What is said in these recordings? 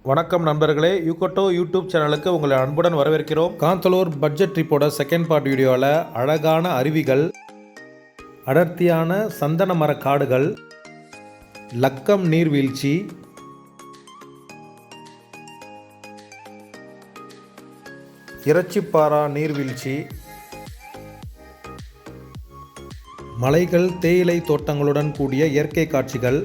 வணக்கம் நண்பர்களே, Ecoto YouTube சேனலுக்கு உங்களை அன்புடன் வரவேற்கிறோம். காந்தலூர் பட்ஜெட் ட்ரிப்போட செகண்ட் பார்ட் வீடியோவில் அழகான அருவிகள், அடர்த்தியான சந்தன மர காடுகள், லக்கம் நீர்வீழ்ச்சி, இறைச்சிப்பாரா நீர்வீழ்ச்சி, மலைகள், தேயிலை தோட்டங்களுடன் கூடிய இயற்கை காட்சிகள்,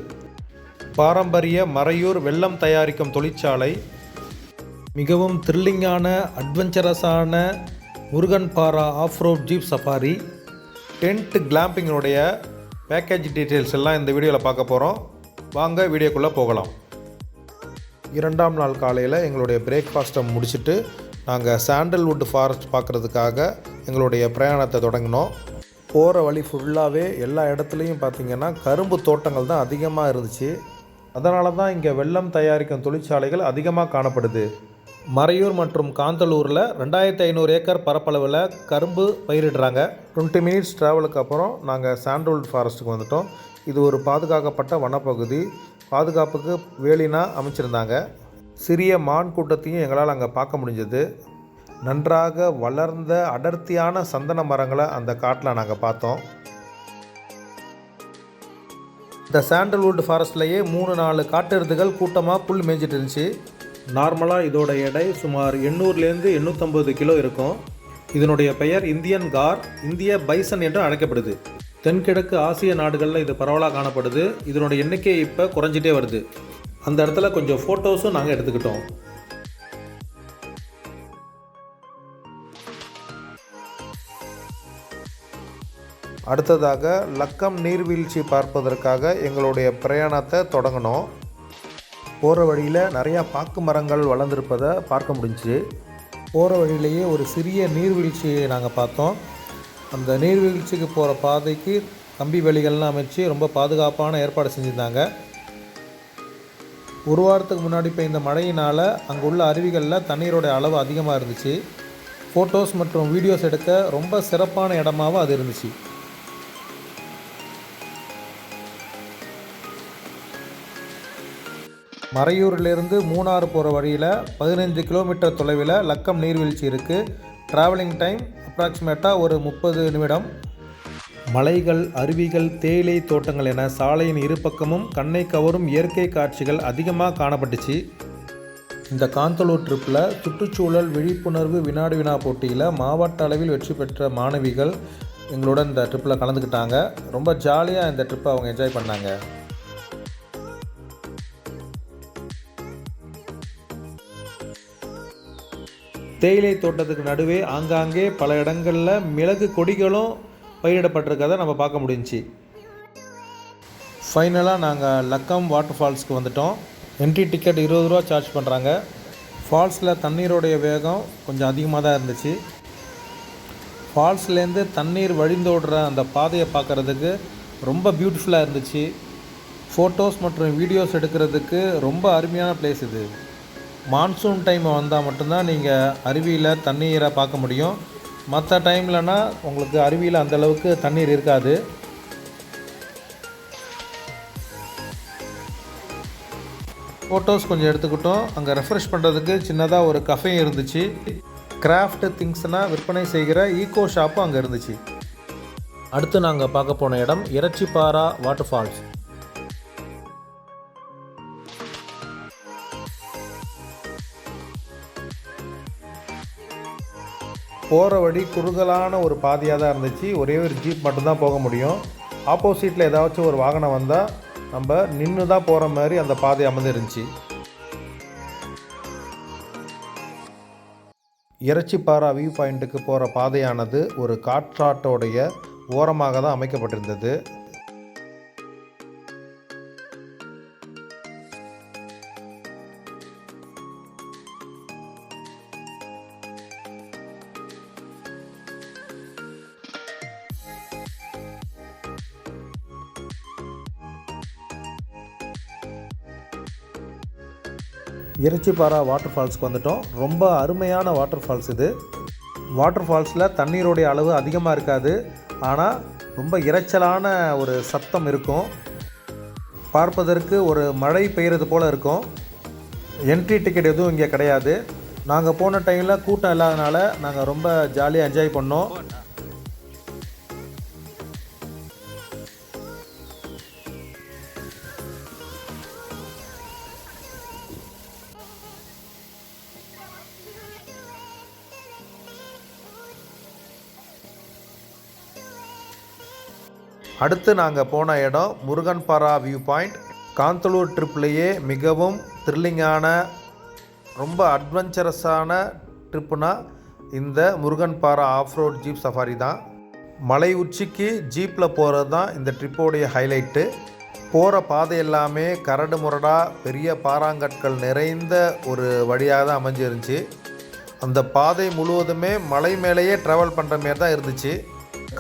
பாரம்பரிய மறையூர் வெல்லம் தயாரிக்கும் தொழிற்சாலை, மிகவும் த்ரில்லிங்கான அட்வென்ச்சரஸான Muruganpara off road jeep safari, tent கிளாம்பிங்கோடைய பேக்கேஜ் டீட்டெயில்ஸ் எல்லாம் இந்த வீடியோவில் பார்க்க போகிறோம். வாங்க வீடியோக்குள்ளே போகலாம். 2ஆம் நாள் காலையில் எங்களுடைய பிரேக்ஃபாஸ்ட்டை முடிச்சுட்டு நாங்கள் சாண்டல்வுட் ஃபாரஸ்ட் பார்க்குறதுக்காக எங்களுடைய பிரயாணத்தை தொடங்கினோம். போகிற வழி ஃபுல்லாகவே எல்லா இடத்துலையும் பார்த்திங்கன்னா கரும்பு தோட்டங்கள் தான் அதிகமாக இருந்துச்சு. அதனால தான் இங்கே வெல்லம் தயாரிக்கும் தொழிற்சாலைகள் அதிகமாக காணப்படுது. மறையூர் மற்றும் காந்தலூரில் 2500 ஏக்கர் பரப்பளவில் கரும்பு பயிரிடுறாங்க. 20 மினிட்ஸ் ட்ராவலுக்கு அப்புறம் நாங்கள் சாண்டல்வுட் ஃபாரஸ்ட்டுக்கு வந்துட்டோம். இது ஒரு பாதுகாக்கப்பட்ட வனப்பகுதி. பாதுகாப்புக்கு வேலினா அமைச்சிருந்தாங்க. சிறிய மான் கூட்டத்தையும் எங்களால் அங்கே பார்க்க முடிஞ்சது. நன்றாக வளர்ந்த அடர்த்தியான சந்தன மரங்களை அந்த காட்டில் நாங்கள் பார்த்தோம். இந்த சாண்டல்வுட் ஃபாரஸ்ட்லேயே 3-4 காட்டெருதுகள் கூட்டமாக புல் மேய்ஞ்சிட்டு இருந்துச்சு. நார்மலாக இதோட எடை சுமார் 800லேருந்து 850 கிலோ இருக்கும். இதனுடைய பெயர் இந்தியன் கார், இந்திய பைசன் என்று அழைக்கப்படுது. தென்கிழக்கு ஆசிய நாடுகளில் இது பரவலாக காணப்படுது. இதனுடைய எண்ணிக்கை இப்போ குறைஞ்சிட்டே வருது. அந்த இடத்துல கொஞ்சம் ஃபோட்டோஸும் நாங்கள் எடுத்துக்கிட்டோம். அடுத்ததாக லக்கம் நீர்வீழ்ச்சி பார்ப்பதற்காக எங்களுடைய பிரயாணத்தை தொடங்கினோம். போகிற வழியில் நிறையா பாக்கு மரங்கள் வளர்ந்துருப்பதை பார்க்க முடிஞ்சுது. போகிற வழியிலேயே ஒரு சிறிய நீர்வீழ்ச்சியை நாங்கள் பார்த்தோம். அந்த நீர்வீழ்ச்சிக்கு போகிற பாதைக்கு கம்பி வேலிகள்லாம் அமைச்சு ரொம்ப பாதுகாப்பான ஏற்பாடு செஞ்சுருந்தாங்க. ஒரு வாரத்துக்கு முன்னாடி பெய்த மழையினால் அங்கே உள்ள அருவிகளில் தண்ணீரோட அளவு அதிகமாக இருந்துச்சு. ஃபோட்டோஸ் மற்றும் வீடியோஸ் எடுக்க ரொம்ப சிறப்பான இடமாகவும் அது இருந்துச்சு. மறையூரிலிருந்து மூணாறு போகிற வழியில் 15 கிலோமீட்டர் தொலைவில் லக்கம் நீர்வீழ்ச்சி இருக்குது. ட்ராவலிங் டைம் அப்ராக்சிமேட்டாக ஒரு 30 நிமிடம். மலைகள், அருவிகள், தேயிலை தோட்டங்கள் என சாலையின் இரு பக்கமும் கண்ணை கவரும் இயற்கை காட்சிகள் அதிகமாக காணப்பட்டுச்சு. இந்த காந்தலூர் ட்ரிப்பில் சுற்றுச்சூழல் விழிப்புணர்வு வினாடி வினா போட்டியில் மாவட்ட அளவில் வெற்றி பெற்ற மாணவிகள் எங்களோட இந்த ட்ரிப்பில் கலந்துக்கிட்டாங்க. ரொம்ப ஜாலியாக இந்த ட்ரிப்பை அவங்க என்ஜாய் பண்ணாங்க. தேயிலை தோட்டத்துக்கு நடுவே ஆங்காங்கே பல இடங்களில் மிளகு கொடிகளும் பயிரிடப்பட்டிருக்கதை நம்ம பார்க்க முடிஞ்சிச்சு. ஃபைனலாக நாங்கள் லக்கம் வாட்டர் ஃபால்ஸ்க்கு வந்துட்டோம். என்ட்ரி டிக்கெட் 20 ரூபா சார்ஜ் பண்ணுறாங்க. ஃபால்ஸில் தண்ணீருடைய வேகம் கொஞ்சம் அதிகமாக தான் இருந்துச்சு. ஃபால்ஸ்லேருந்து தண்ணீர் வழிந்தோடுற அந்த பாதையை பார்க்குறதுக்கு ரொம்ப பியூட்டிஃபுல்லாக இருந்துச்சு. ஃபோட்டோஸ் மற்றும் வீடியோஸ் எடுக்கிறதுக்கு ரொம்ப அருமையான பிளேஸ் இது. மான்சூன் டைம் வந்தால் மட்டும்தான் நீங்கள் அருவியில் தண்ணீரை பார்க்க முடியும். மற்ற டைம்லனா உங்களுக்கு அருவியில் அந்தளவுக்கு தண்ணீர் இருக்காது. ஃபோட்டோஸ் கொஞ்சம் எடுத்துக்கிட்டோம். அங்கே ரெஃப்ரெஷ் பண்ணுறதுக்கு சின்னதாக ஒரு கஃபே இருந்துச்சு. கிராஃப்ட் திங்ஸ்னால் விற்பனை செய்கிற ஈகோ ஷாப்பும் அங்கே இருந்துச்சு. அடுத்து நாங்கள் பார்க்க போன இடம் இறைச்சிப்பாரா வாட்டர் ஃபால்ஸ். போகிற வழி குறுகலான ஒரு பாதையாக தான் இருந்துச்சு. ஒரே ஒரு ஜீப் மட்டும்தான் போக முடியும். ஆப்போசிட்டில் ஏதாச்சும் ஒரு வாகனம் வந்தால் நம்ம நின்று தான் போகிற மாதிரி அந்த பாதை அமைந்துருந்துச்சு. இறைச்சிப்பாரா வியூ பாயிண்ட்டுக்கு போகிற பாதையானது ஒரு காற்றாட்டோடைய ஓரமாக தான் அமைக்கப்பட்டிருந்தது. இறைச்சிப்பாரா வாட்டர் ஃபால்ஸ்க்கு வந்துட்டோம். ரொம்ப அருமையான வாட்டர் ஃபால்ஸ் இது. வாட்டர் ஃபால்ஸில் தண்ணீருடைய அளவு அதிகமாக இருக்காது, ஆனால் ரொம்ப இரைச்சலான ஒரு சத்தம் இருக்கும். பார்ப்பதற்கு ஒரு மழை பெய்கிறது போல் இருக்கும். என்ட்ரி டிக்கெட் எதுவும் இங்கே கிடையாது. நாங்கள் போன டைமில் கூட்டம் இல்லாதனால நாங்கள் ரொம்ப ஜாலியாக என்ஜாய் பண்ணோம். அடுத்து நாங்கள் போன இடம் முருகன்பாரா வியூ பாயிண்ட். காந்தலூர் ட்ரிப்லேயே மிகவும் த்ரில்லிங்கான ரொம்ப அட்வென்ச்சரஸான ட்ரிப்புனா இந்த முருகன்பாரா ஆஃப்ரோட் ஜீப் சஃபாரி தான். மலை உச்சிக்கு ஜீப்பில் போகிறது தான் இந்த ட்ரிப்போடைய ஹைலைட்டு. போகிற பாதை எல்லாமே கரடு முரடாக பெரிய பாறாங்கற்கள் நிறைந்த ஒரு வழியாக தான் அமைஞ்சிருந்துச்சு. அந்த பாதை முழுவதுமே மலை மேலேயே ட்ராவல் பண்ணுற மாரி தான் இருந்துச்சு.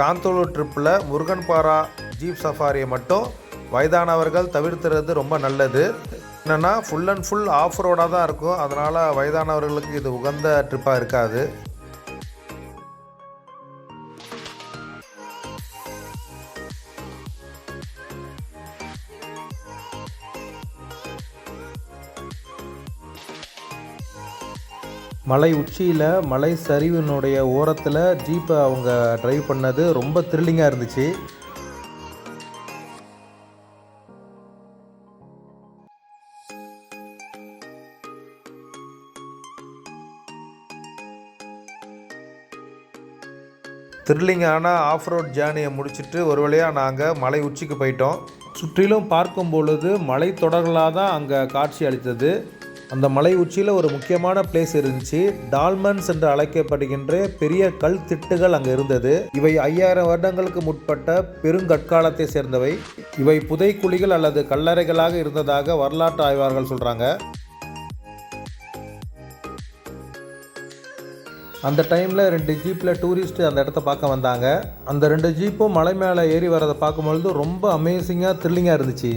காந்தலூர் ட்ரிப்பில் முருகன்பாரா ஜீப் சஃபாரியை மட்டும் வயதானவர்கள் தவிர்த்துறது ரொம்ப நல்லது. என்னென்னா ஃபுல் அண்ட் ஃபுல் ஆஃப் ரோடாக தான் இருக்கும். அதனால் வயதானவர்களுக்கு இது உகந்த ட்ரிப்பாக இருக்காது. மலை உச்சியில் மலை சரிவினுடைய ஓரத்தில் ஜீப்பை அவங்க ட்ரைவ் பண்ணது ரொம்ப த்ரில்லிங்காக இருந்துச்சு. த்ரில்லிங்கான ஆஃப் ரோட் ஜேர்னியை முடிச்சுட்டு ஒரு வழியாக நாங்கள் மலை உச்சிக்கு போயிட்டோம். சுற்றிலும் பார்க்கும் பொழுது மலை தொடர்களாக தான் அங்கே காட்சி அளித்தது. அந்த மலை உச்சியில் ஒரு முக்கியமான பிளேஸ் இருந்துச்சு. டால்மன்ஸ் என்று அழைக்கப்படுகின்ற பெரிய கல் திட்டுகள் அங்கே இருந்தது. இவை 5000 வருடங்களுக்கு முற்பட்ட பெருங்கற்காலத்தை சேர்ந்தவை. இவை புதைக்குழிகள் அல்லது கல்லறைகளாக இருந்ததாக வரலாற்று ஆய்வாளர்கள் சொல்கிறாங்க. அந்த டைமில் 2 ஜீப்பில் டூரிஸ்ட் அந்த இடத்த பார்க்க வந்தாங்க. அந்த 2 ஜீப்பும் மலை மேலே ஏறி வரதை பார்க்கும்பொழுது ரொம்ப அமேசிங்காக த்ரில்லிங்காக இருந்துச்சு.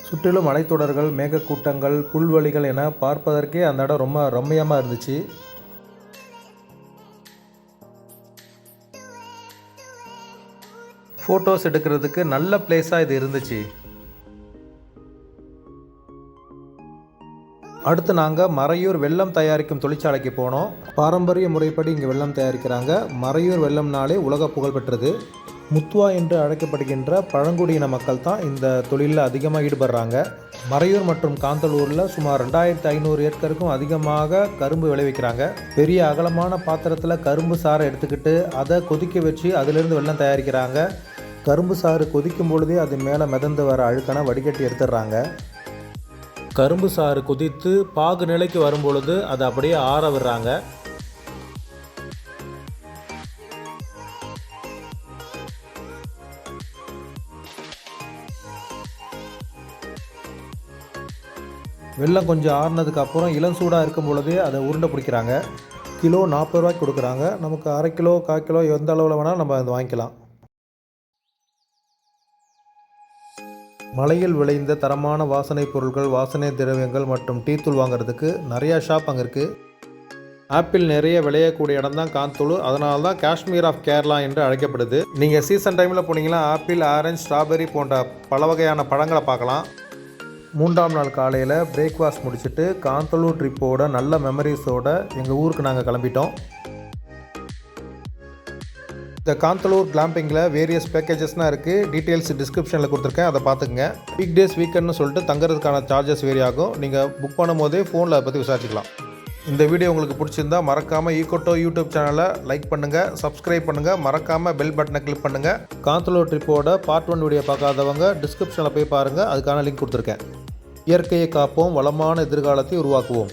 சுற்றிலும் மலைத்தொடர்கள், மேகக்கூட்டங்கள், புல்வெளிகள் என பார்ப்பதற்கே அந்த இடம் ரொம்ப ரம்மியமாக இருந்துச்சு. ஃபோட்டோஸ் எடுக்கிறதுக்கு நல்ல பிளேஸாக இது இருந்துச்சு. அடுத்து நாங்கள் மறையூர் வெல்லம் தயாரிக்கும் தொழிற்சாலைக்கு போனோம். பாரம்பரிய முறைப்படி இங்கே வெல்லம் தயாரிக்கிறாங்க. மறையூர் வெல்லம்னாலே உலக புகழ் பெற்றது. முத்துவா என்று அழைக்கப்படுகின்ற பழங்குடியின மக்கள் தான் இந்த தொழிலில் அதிகமாக ஈடுபடுறாங்க. மறையூர் மற்றும் காந்தலூரில் சுமார் 2500 ஏக்கருக்கும் அதிகமாக கரும்பு விளைவிக்கிறாங்க. பெரிய அகலமான பாத்திரத்தில் கரும்பு சாறை எடுத்துக்கிட்டு அதை கொதிக்க வச்சு அதிலிருந்து வெல்லம் தயாரிக்கிறாங்க. கரும்பு சாறு கொதிக்கும் பொழுதே அது மேலே மிதந்து வர அழுக்கனை வடிகட்டி எடுத்துடுறாங்க. கரும்பு சாறு கொதித்து பாகு நிலைக்கு வரும் பொழுது அதை அப்படியே ஆற விடுறாங்க. வெல்லம் கொஞ்சம் ஆறுனதுக்கு அப்புறம் இளம் சூடாக இருக்கும் பொழுதே அதை உருண்டை பிடிக்கிறாங்க. கிலோ 40 ரூபாய்க்கு கொடுக்குறாங்க. நமக்கு அரை கிலோ 1/4 கிலோ எந்த அளவில் வேணாலும் நம்ம அதை வாங்கிக்கலாம். மலையில் விளைந்த தரமான வாசனை பொருட்கள், வாசனை திரவியங்கள் மற்றும் டீ தூள் வாங்குறதுக்கு நிறையா ஷாப் அங்கே இருக்குது. ஆப்பிள் நிறைய விளையக்கூடிய இடம் தான் காந்தலூர். அதனால தான் காஷ்மீர் ஆஃப் கேரளா என்று அழைக்கப்படுது. நீங்கள் சீசன் டைமில் போனீங்கன்னா ஆப்பிள், ஆரஞ்சு, ஸ்ட்ராபெரி போன்ற பல வகையான பழங்களை பார்க்கலாம். 3ஆம் நாள் காலையில் பிரேக்ஃபாஸ்ட் முடிச்சுட்டு காந்தலூர் ட்ரிப்போட நல்ல மெமரிஸோட எங்கள் ஊருக்கு நாங்கள் கிளம்பிட்டோம். இந்த காந்தலூர் கிளாம்பிங்கில் வேரியஸ் பேக்கேஜஸ்லாம் இருக்குது. டீட்டெயில்ஸ் டிஸ்கிரிப்ஷனில் கொடுத்துருக்கேன், அதை பார்த்துக்குங்க. வீக் டேஸ் வீக்கெண்ட்னு சொல்லிட்டு தங்குறதுக்கான சார்ஜஸ் வேரி ஆகும். நீங்கள் புக் பண்ணும் போதே ஃபோனில் அதை பற்றி விசாரிச்சுக்கலாம். இந்த வீடியோ உங்களுக்கு பிடிச்சிருந்தா மறக்காமல் ஈகோட்டோ யூடியூப் சேனலை லைக் பண்ணுங்கள், சப்ஸ்கிரைப் பண்ணுங்கள், மறக்காமல் பெல் பட்டனை கிளிக் பண்ணுங்கள். காந்தலூர் ட்ரிப்போட பார்ட் 1 வீடியோ பார்க்காதவங்க டிஸ்கிரிப்ஷனில் போய் பாருங்கள், அதுக்கான லிங்க் கொடுத்துருக்கேன். இயற்கையை காப்போம், வளமான எதிர்காலத்தை உருவாக்குவோம்.